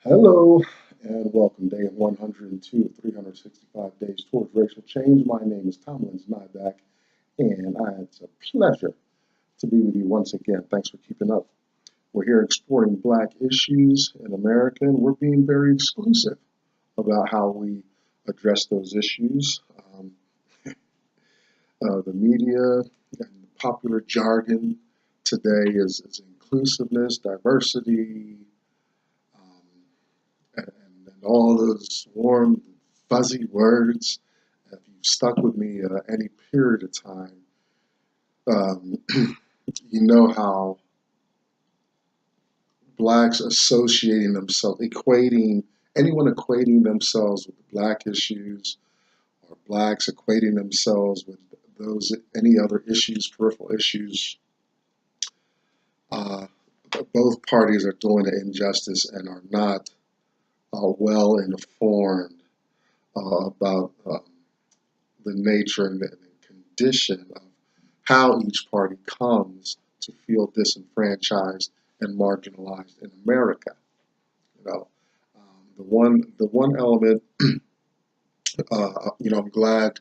Hello and welcome. Day 102 of 365 days towards racial change. My name is Tomlins Nyback, and it's a pleasure to be with you once again. Thanks for keeping up. We're here exploring Black issues in America, and we're being very exclusive about how we address those issues. The media and popular jargon today is inclusiveness, diversity, and all those warm, fuzzy words. If you've stuck with me any period of time, um, you know how blacks associating themselves, anyone equating themselves with Black issues, or blacks equating themselves with any other issues, peripheral issues. Uh, Both parties are doing an injustice and are not well informed about the nature and the condition of how each party comes to feel disenfranchised and marginalized in America. You know, the one element, I'm glad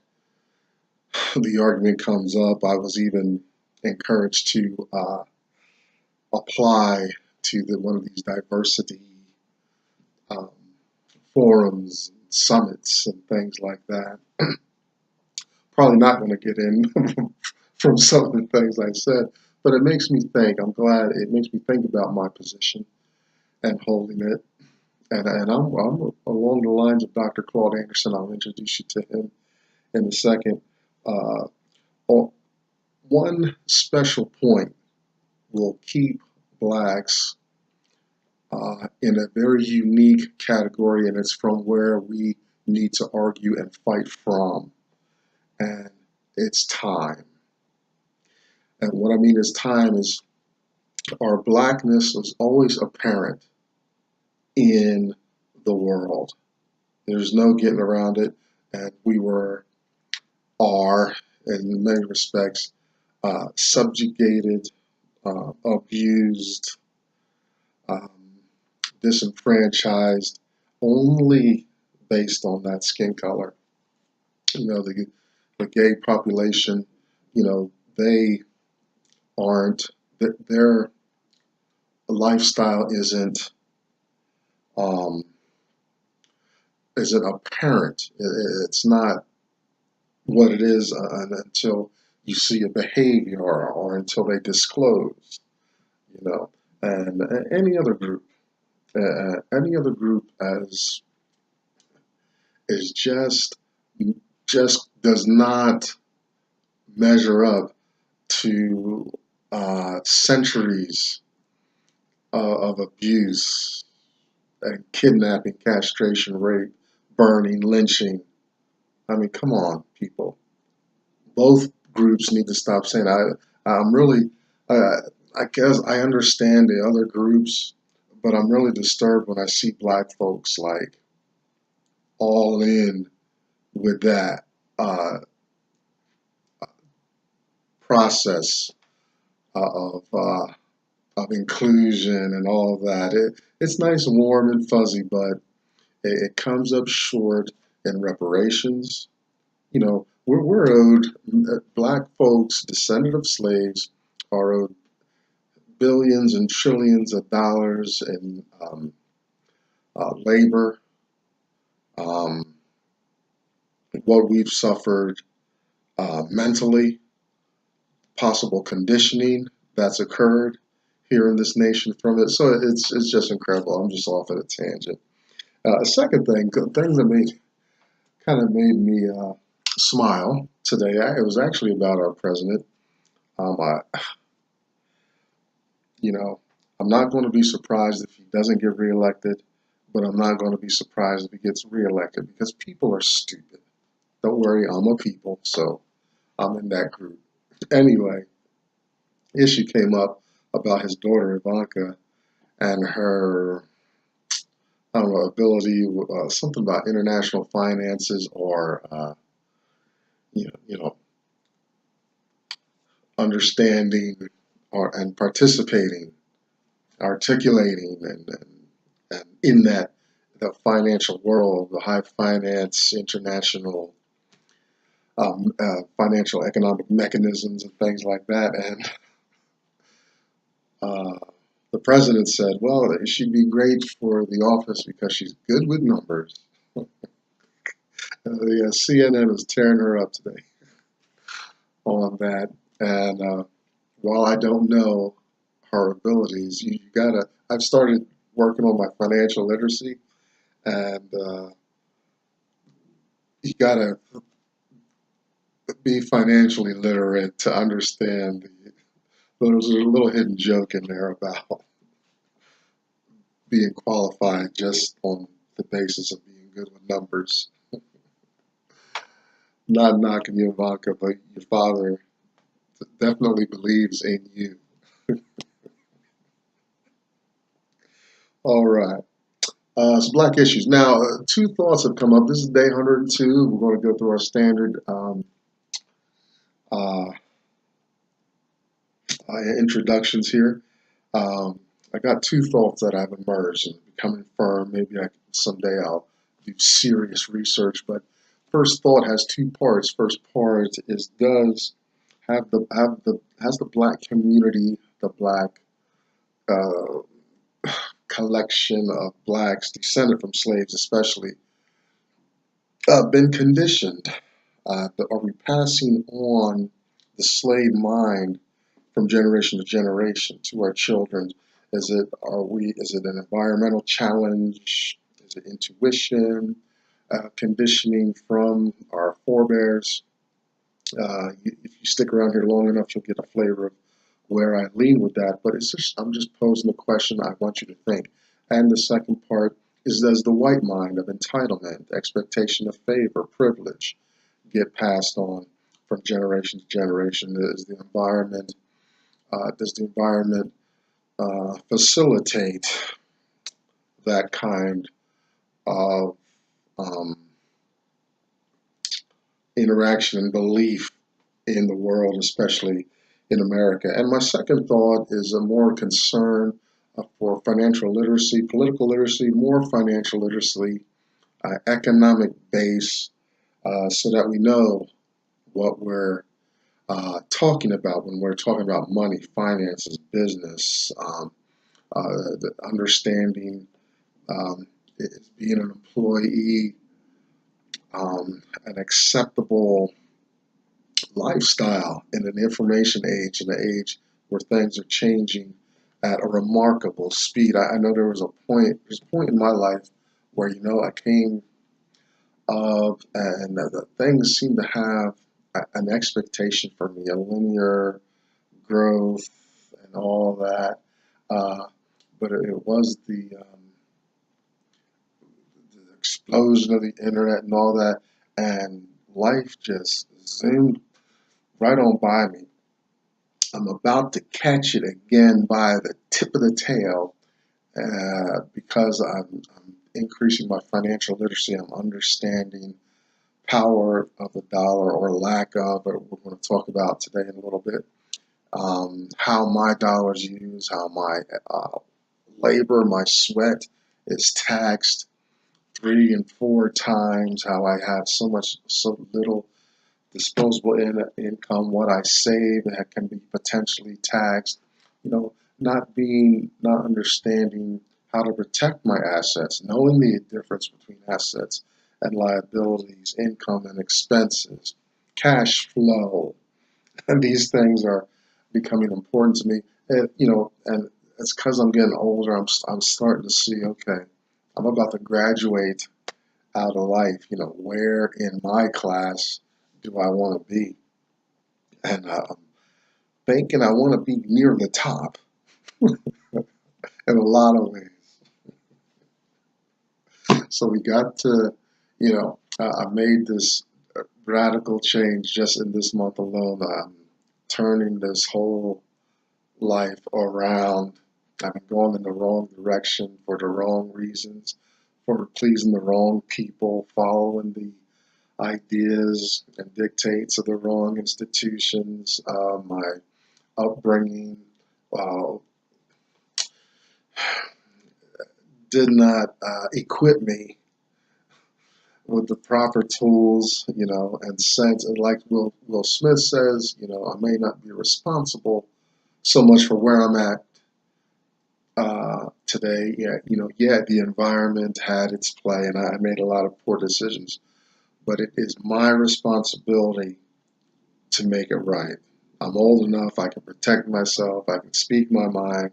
the argument comes up. I was even encouraged to apply to one of these diversity um, forums, summits, and things like that. Probably not going to get in from some of the things I said, but it makes me think. I'm glad it makes me think about my position and holding it. And I'm along the lines of Dr. Claude Anderson. I'll introduce you to him in a second. Uh, One special point will keep blacks in a very unique category, and it's from where we need to argue and fight from. And it's time. And what I mean is time is our blackness was always apparent in the world. There's no getting around it. And we are, in many respects, subjugated, abused, um, disenfranchised only based on that skin color. The gay population, they aren't, their lifestyle um, isn't apparent. It's not what it is until you see a behavior or until they disclose, and any other group as is just does not measure up to centuries of abuse and kidnapping, castration, rape, burning, lynching. I mean, come on, people. Both groups need to stop saying. I'm really, I guess I understand the other groups, but I'm really disturbed when I see black folks like all in with that process of inclusion and all of that. It's nice and warm and fuzzy, but it comes up short in reparations. We're owed, black folks, descendant of slaves, are owed billions and trillions of dollars in labor, um, what we've suffered mentally, possible conditioning that's occurred here in this nation from it. So it's just incredible. I'm just off at a tangent. A second thing that made me smile today. It was actually about our president. I, I'm not going to be surprised if he doesn't get reelected, but I'm not going to be surprised if he gets reelected because people are stupid. Don't worry, I'm a people, so I'm in that group. Anyway, issue came up about his daughter Ivanka and her, I don't know, ability, something about international finances or understanding and participating, articulating, and And in that, the financial world, the high finance, international financial economic mechanisms and things like that. And the president said, well, she'd be great for the office because she's good with numbers. The CNN is tearing her up today on that. And while I don't know her abilities, you gotta, I've started working on my financial literacy, and you gotta be financially literate to understand there's a little hidden joke in there about being qualified just on the basis of being good with numbers. Not knocking you, Ivanka, but your father definitely believes in you. All right. Some black issues. Now, two thoughts have come up. This is day 102. We're going to go through our standard uh, introductions here. I got two thoughts that have emerged and becoming firm. Maybe someday I'll do serious research. But first thought has two parts. First part is, has the black community, the black collection of blacks descended from slaves, especially, been conditioned? Are we passing on the slave mind from generation to generation to our children? Is it an environmental challenge? Is it intuition, conditioning from our forebears? If you stick around here long enough, you'll get a flavor of where I lean with that. But I'm just posing a question I want you to think. And the second part is, does the white mind of entitlement, expectation of favor, privilege get passed on from generation to generation? Does the environment facilitate that kind of interaction and belief in the world, especially in America? And my second thought is a more concern for financial literacy, political literacy, more financial literacy, economic base, so that we know what we're talking about when we're talking about money, finances, business, the understanding being an employee, an acceptable lifestyle in an information age, in an age where things are changing at a remarkable speed. I know there's a point in my life where, I came of, and the things seem to have an expectation for me, a linear growth and all that. But it was the explosion of the internet and all that, and life just zoomed right on by me. I'm about to catch it again by the tip of the tail, because I'm increasing my financial literacy. I'm understanding power of the dollar, or lack of, or we're going to talk about today in a little bit. How my dollar's used, how my labor, my sweat is taxed 3 and 4 times, how I have so little disposable income, what I save that can be potentially taxed, not understanding how to protect my assets, knowing the difference between assets and liabilities, income and expenses, cash flow, and these things are becoming important to me. And, and it's because I'm getting older. I'm starting to see, okay, I'm about to graduate out of life. Where in my class do I want to be? And I'm thinking I want to be near the top in a lot of ways. So we got to, I made this radical change just in this month alone. I'm turning this whole life around. I've been going in the wrong direction for the wrong reasons, for pleasing the wrong people, following the ideas and dictates of the wrong institutions, my upbringing, did not equip me with the proper tools, and sense. And like Will Smith says, I may not be responsible so much for where I'm at today. Yeah, the environment had its play, and I made a lot of poor decisions. But it is my responsibility to make it right. I'm old enough, I can protect myself, I can speak my mind,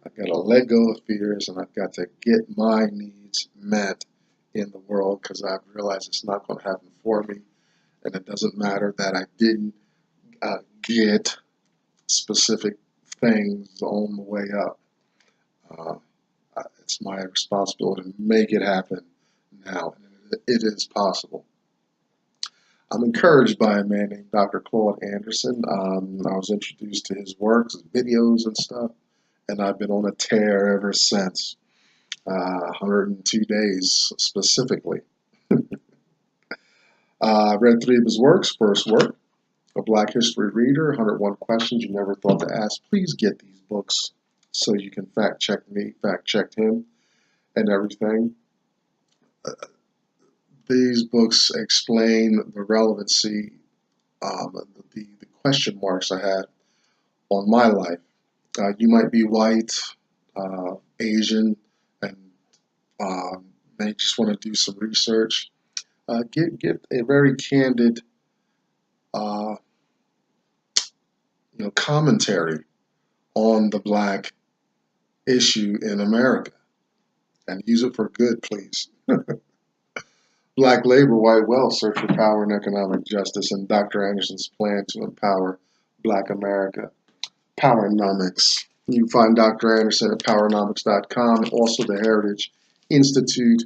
I've got to let go of fears, and I've got to get my needs met in the world, because I've realized it's not going to happen for me, and it doesn't matter that I didn't get specific things on the way up. It's my responsibility to make it happen now, and it is possible. I'm encouraged by a man named Dr. Claude Anderson. I was introduced to his works, his videos and stuff, and I've been on a tear ever since. 102 days specifically. I read 3 of his works. First work, A Black History Reader, 101 Questions You Never Thought to Ask. Please get these books so you can fact check me, fact check him, and everything. These books explain the relevancy, the question marks I had on my life. You might be white, Asian, and may just want to do some research. Get a very candid, commentary on the black issue in America, and use it for good, please. Black Labor, White Wealth, Search for Power and Economic Justice, and Dr. Anderson's Plan to Empower Black America. Powernomics. You can find Dr. Anderson at powernomics.com, and also the Heritage Institute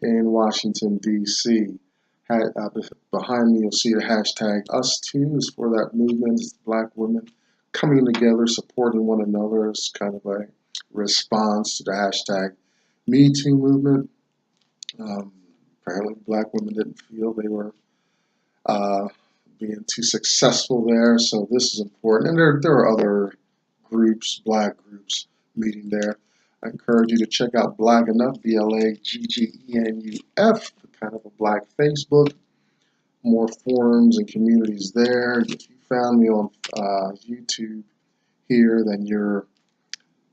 in Washington, D.C. Behind me, you'll see the hashtag #UsToo is for that movement. It's black women coming together, supporting one another. It's kind of a response to the hashtag #MeToo movement. Apparently, black women didn't feel they were being too successful there, so this is important. And there are other groups, black groups, meeting there. I encourage you to check out Black Enough, BLAGGENUF, kind of a black Facebook. More forums and communities there. If you found me on YouTube here, then you're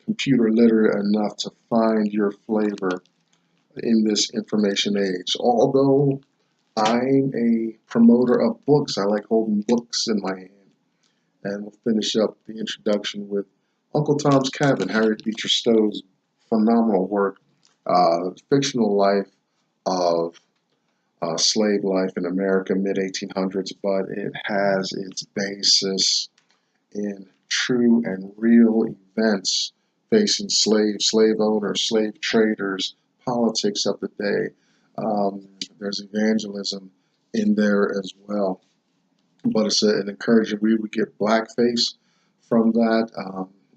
computer literate enough to find your flavor in this information age. Although I'm a promoter of books, I like holding books in my hand. And we'll finish up the introduction with Uncle Tom's Cabin, Harriet Beecher Stowe's phenomenal work, fictional life of slave life in America, mid-1800s, but it has its basis in true and real events facing slaves, slave owners, slave traders, politics of the day. There's evangelism in there as well. But it's an encouraging read. We get blackface from that.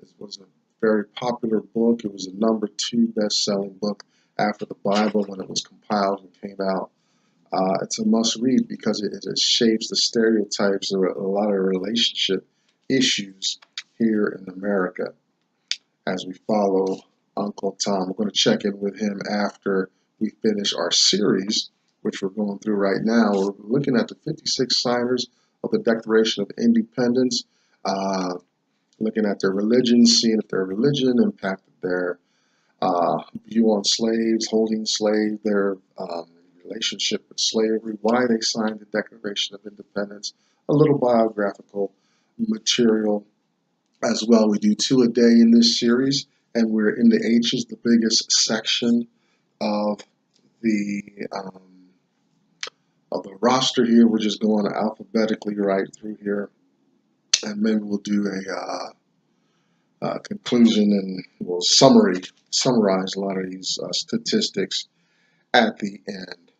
It was a very popular book. It was the #2 best-selling book after the Bible when it was compiled and came out. It's a must-read because it shapes the stereotypes of a lot of relationship issues here in America as we follow Uncle Tom. We're going to check in with him after we finish our series, which we're going through right now. We're looking at the 56 signers of the Declaration of Independence, looking at their religion, seeing if their religion impacted their view on slaves, holding slaves, their relationship with slavery, why they signed the Declaration of Independence, a little biographical material as well. We do 2 a day in this series, and we're in the H's, the biggest section of the roster here. We're just going alphabetically right through here, and maybe we'll do a conclusion and we'll summarize a lot of these statistics at the end.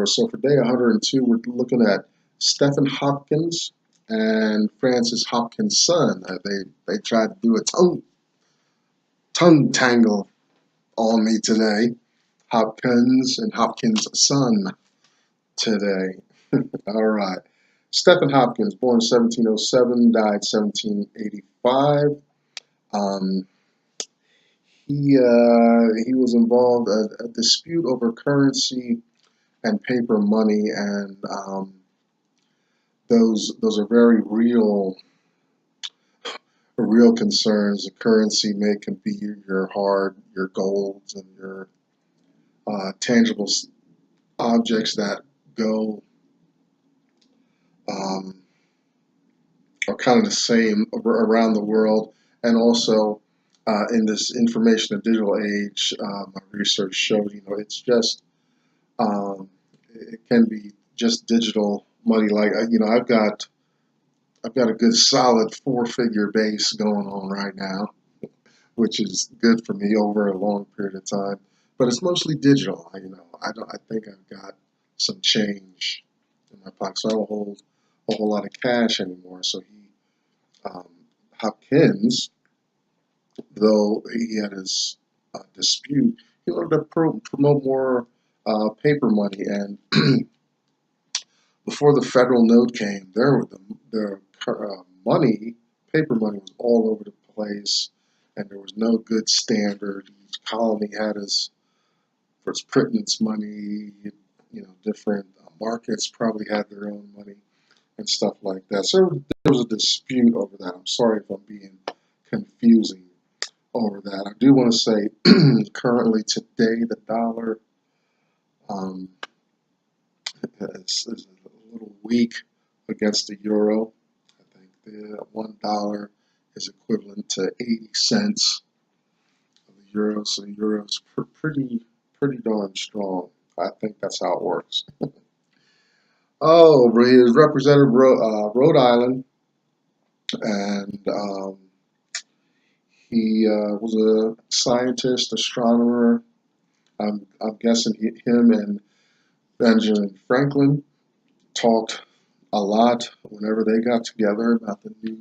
So for day 102, we're looking at Stephen Hopkins and Francis Hopkinson. They tried to do a tongue tangle on me today. Hopkins and Hopkins' son today. All right. Stephen Hopkins, born 1707, died 1785. he was involved in a dispute over currency and paper money, and those are very real concerns. The currency can be your golds and your tangible objects that go um, are kind of the same around the world, and also in this information and digital age, my research showed, it's just it can be just digital money. Like I've got a good solid four-figure base going on right now, which is good for me over a long period of time. But it's mostly digital. I think I've got some change in my pocket, so I don't hold a whole lot of cash anymore. So um, Hopkins, though he had his dispute, he wanted to promote more paper money. And before the federal note came, the money, paper money, was all over the place, and there was no good standard. Each colony had for its printing its money. Different markets probably had their own money and stuff like that. So there was a dispute over that. I'm sorry if I'm being confusing over that. I do want to say currently today the dollar um, is a little weak against the euro. I think the $1 is equivalent to 80 cents of the euro, so the euro is pretty darn strong. I think that's how it works. Oh, he is represented Rhode Island, and he was a scientist, astronomer. I'm guessing him and Benjamin Franklin talked a lot whenever they got together about the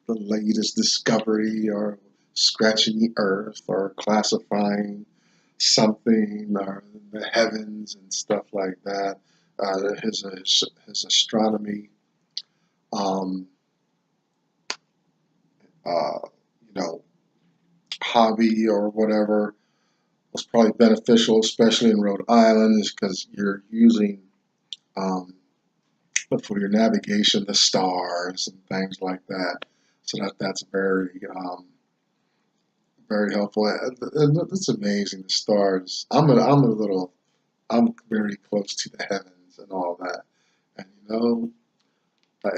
latest discovery, or scratching the earth, or classifying something, or the heavens and stuff like that. His astronomy, um, uh, you know, hobby or whatever was probably beneficial, especially in Rhode Island, because you're using um, but for your navigation, the stars and things like that. So that's very helpful. And it's amazing, the stars. I'm very close to the heavens and all that. And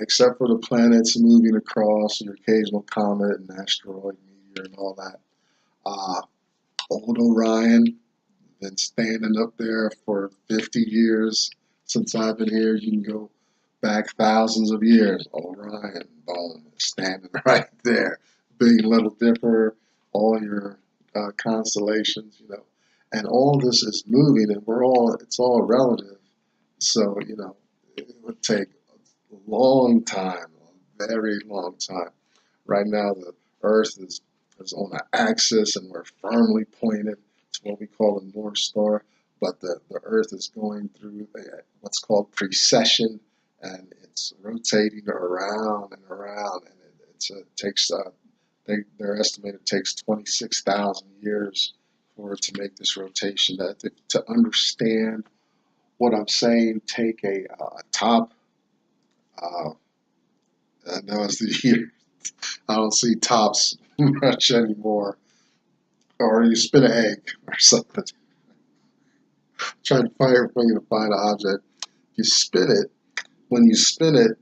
except for the planets moving across, your occasional comet and asteroid, meteor, and all that. Uh, Old Orion, been standing up there for 50 years since I've been here. You can go back thousands of years. Orion, boom, standing right there. Big Little Dipper, all your constellations, and all this is moving, and it's all relative. So, it would take a long time, a very long time. Right now, the Earth is on an axis, and we're firmly pointed to what we call the North Star. But the Earth is going through what's called precession, and it's rotating around and around, and it takes they're estimated it takes 26,000 years for it to make this rotation. To understand what I'm saying, take a top. Uh, I know it's the year. I don't see tops much anymore. Or you spin an egg or something. Try to find an object. You spin it. When you spin it,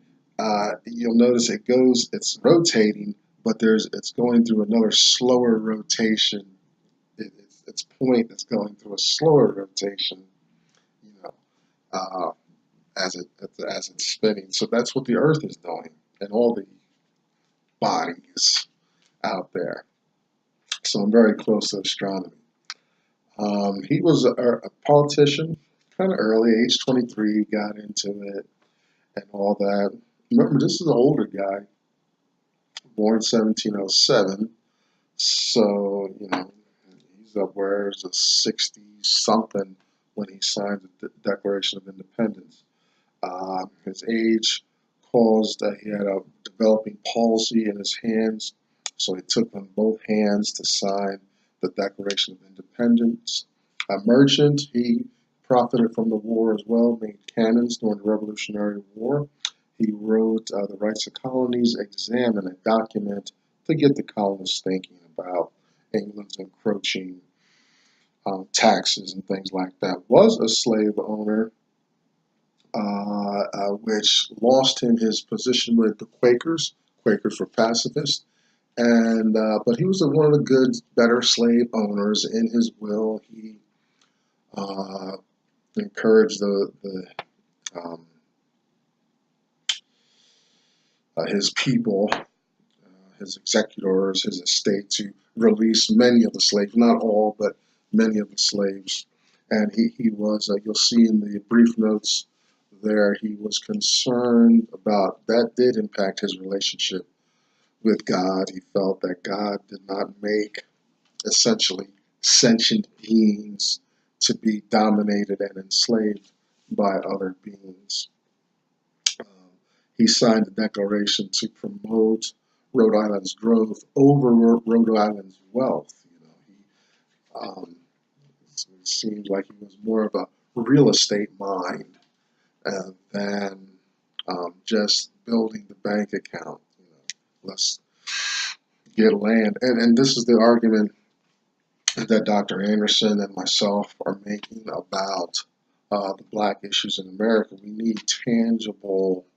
you'll notice it's rotating, but it's going through another slower rotation. Its point is going through a slower rotation, you know, uh, as it's spinning. So that's what the Earth is doing, and all the bodies out there. So I'm very close to astronomy. He was a politician, kind of early, age 23, he got into it and all that. Remember, this is an older guy, born 1707. So, he's up where it's a 60 something when he signed the Declaration of Independence. His age caused that he had a developing palsy in his hands, so it took him both hands to sign the Declaration of Independence. A merchant, he profited from the war as well, made cannons during the Revolutionary War. He wrote The Rights of Colonies, examine a document to get the colonists thinking about England's encroaching taxes and things like that. Was a slave owner, which lost him his position with the Quakers. Quakers were pacifists, and but he was one of the good, better slave owners. In his will, he encouraged his people, his executors, his estate, to release many of the slaves, not all, but many of the slaves. And he was, you'll see in the brief notes there, he was concerned about, that did impact his relationship with God. He felt that God did not make essentially sentient beings to be dominated and enslaved by other beings. He signed the declaration to promote Rhode Island's growth over Rhode Island's wealth. It seems like he was more of a real estate mind than just building the bank account. Let's get land. And this is the argument that Dr. Anderson and myself are making about the black issues in America. We need tangible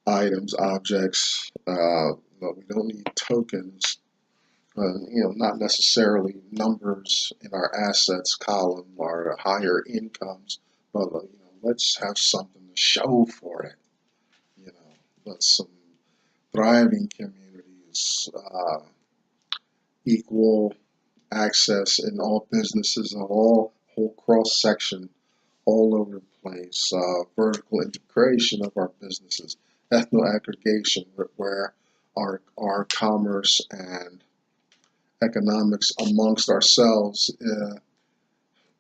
items, objects, but we don't need tokens. Not necessarily numbers in our assets column or higher incomes, but let's have something to show for it. Let's some thriving communities, equal access in all businesses, all whole cross section, all over the place. Vertical integration of our businesses, ethno aggregation, where our commerce and economics amongst ourselves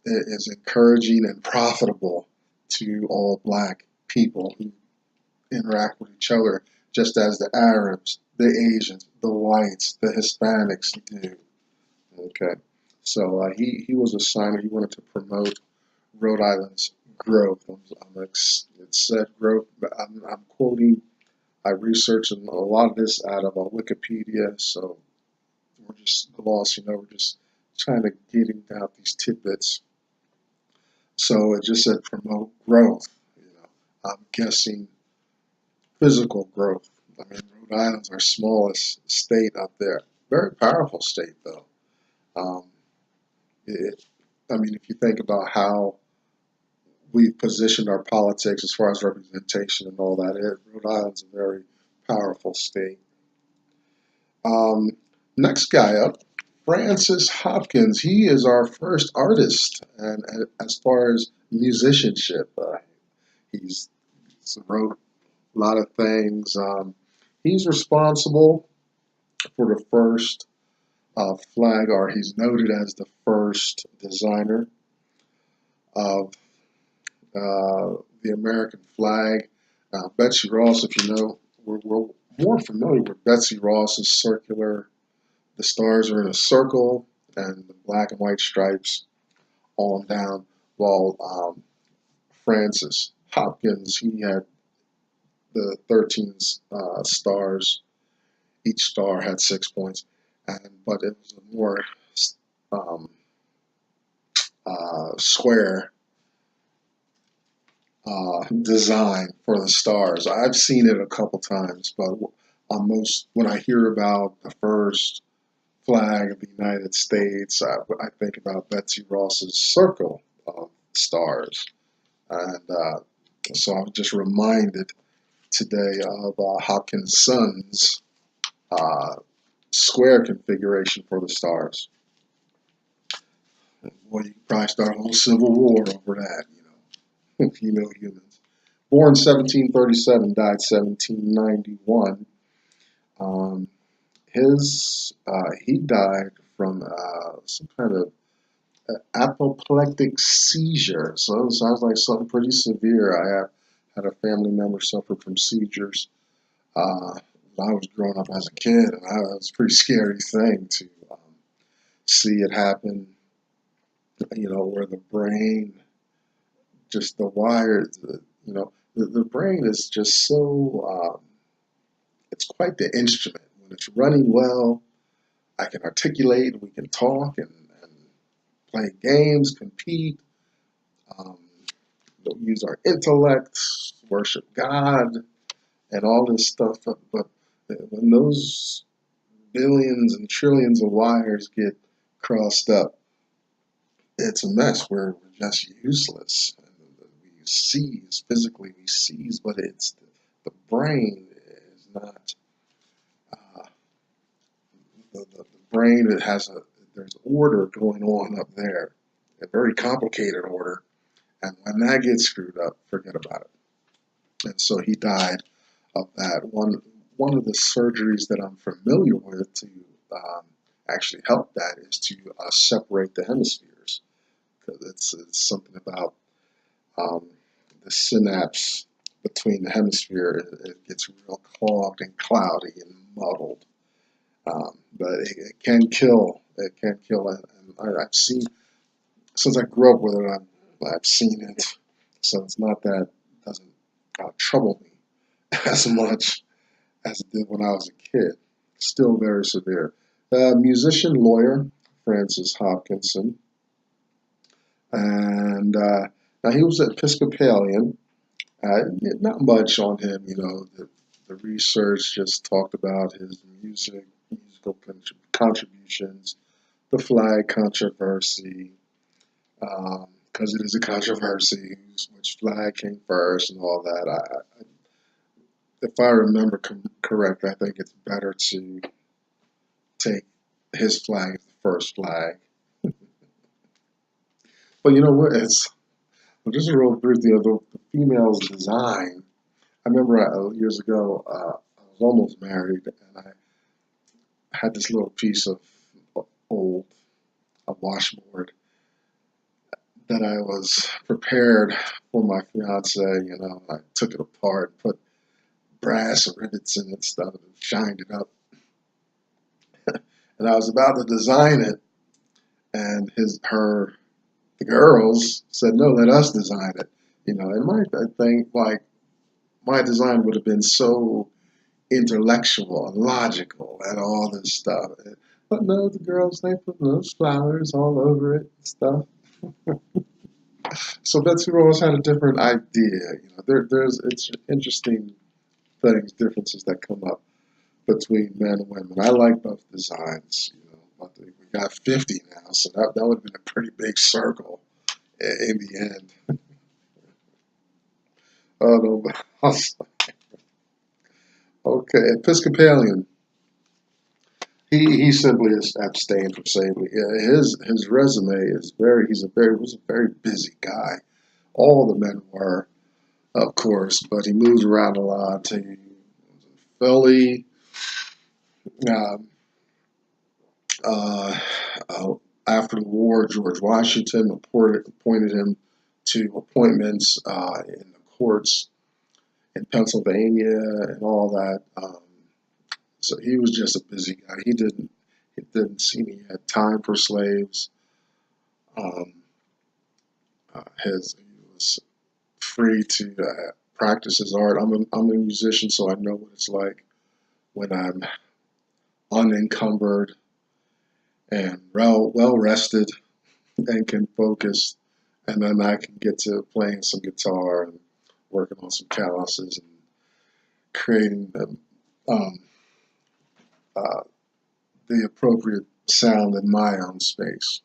is encouraging and profitable to all black people who interact with each other, just as the Arabs, the Asians, the whites, the Hispanics do. Okay, so he was a signer. He wanted to promote Rhode Island's growth. It said growth, but I'm quoting. I researched a lot of this out of Wikipedia, so we're just glossing over, just trying to getting out these tidbits. So it just said promote growth. I'm guessing physical growth. I mean, Rhode Island's our smallest state up there. Very powerful state, though. If you think about how we've positioned our politics as far as representation and all that, Rhode Island's a very powerful state. Next guy up, Francis Hopkins. He is our first artist, and as far as musicianship, he's wrote a lot of things. He's responsible for the first flag, or he's noted as the first designer of the American flag. Betsy Ross, if you know, we're more familiar with Betsy Ross's circular. The stars are in a circle and the black and white stripes on down, while Francis Hopkins, he had the 13 stars. Each star had 6 points, but it was a more square design for the stars. I've seen it a couple times, but when I hear about the first flag of the United States, I think about Betsy Ross's circle of stars, and so I'm just reminded today of Hopkins' son's square configuration for the stars. Well, you could probably start a whole civil war over that, if you know humans. Born 1737, died 1791. He died from some kind of apoplectic seizure. So it sounds like something pretty severe. I had a family member suffer from seizures when I was growing up as a kid, and it was a pretty scary thing see it happen, where the brain, just the wires, the brain is just so, it's quite the instrument. When it's running well, I can articulate, we can talk and play games, compete, um, use our intellect, worship God, and all this stuff. But when those billions and trillions of wires get crossed up, it's a mess. We're just useless. We seize, physically we seize, but it's the brain is not, uh, the brain, there's order going on up there, a very complicated order. And when that gets screwed up, forget about it. And so he died of that. One of the surgeries that I'm familiar with to actually help that is to separate the hemispheres, because it's something about um, the synapse between the hemisphere. It gets real clogged and cloudy and muddled, but it can kill. It can kill, and I've seen, since I grew up with it, I've seen it, so it's not that it doesn't trouble me as much as it did when I was a kid. Still very severe. Musician, lawyer, Francis Hopkinson, and now he was an Episcopalian. Not much on him, the research just talked about his musical contributions, the flag controversy, because it is a controversy, which flag came first and all that. If I remember correct, I think it's better to take his flag as the first flag. But you know what? Just a real brief deal. The female's design. I remember years ago, I was almost married, and I had this little piece of old a washboard that I was prepared for my fiance. I took it apart, put brass rivets in it and stuff, and shined it up. And I was about to design it, and the girls said, "No, let us design it." And I think like my design would have been so intellectual and logical and all this stuff. But no, the girls, they put those flowers all over it and stuff. So Betsy Rose had a different idea. It's interesting things, differences that come up between men and women. I like both designs. But we got 50 now, so that would have been a pretty big circle in the end. Oh no, okay, Episcopalian. He simply is abstained from slavery. Yeah, his resume is was a very busy guy. All the men were, of course, but he moved around a lot. He was in Philly. Um, uh, After the war, George Washington appointed him to appointments in the courts in Pennsylvania and all that. So he was just a busy guy. He didn't seem he had time for slaves. Um, he was free to practice his art. I'm a musician, so I know what it's like when I'm unencumbered and well rested and can focus, and then I can get to playing some guitar and working on some calluses and creating um, uh, the appropriate sound in my own space.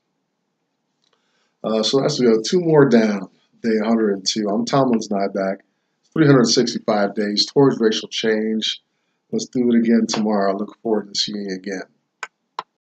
So that's good. Two more down. Day 102. I'm Tomlin's Nyback. 365 days towards racial change. Let's do it again tomorrow. I look forward to seeing you again.